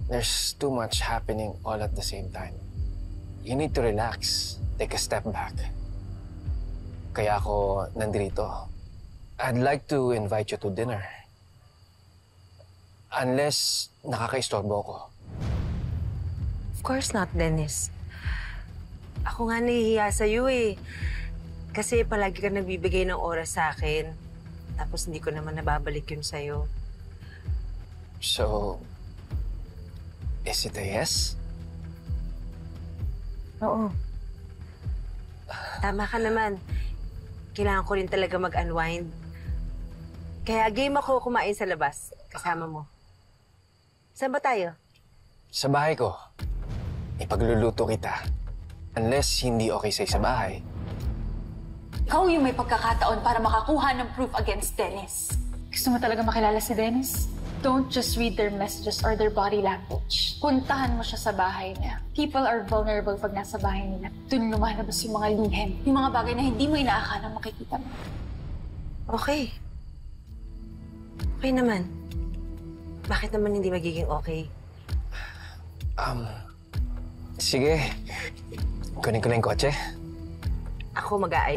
There's too much happening all at the same time. You need to relax. Take a step back. Kaya ako nandito. I'd like to invite you to dinner. Unless nakakaistorbo ko. Of course not, Dennis. Ako nga nahihiya sa'yo eh. Kasi palagi ka nagbibigay ng oras sa akin. Tapos hindi ko naman nababalik yun sa'yo. So, is it a yes? Oo. Tama ka naman. Kailangan ko rin talaga mag-unwind. Kaya game ako kumain sa labas. Kasama mo. Saan ba tayo? Sa bahay ko. Ipagluluto kita. Unless hindi okay sa'yo sa bahay. Ikaw yung may pagkakataon para makakuha ng proof against Dennis. Gusto mo talaga makilala si Dennis? Don't just read their messages or their body language. Puntahan mo siya sa bahay niya. People are vulnerable pag nasa bahay nila. Doon lumalabas yung mga lihim. Yung mga bagay na hindi mo inaakala makikita mo. Okay. Okay naman. Bakit naman hindi magiging okay? Sige. Kunin ko na yung kotse. Ako mag-aay.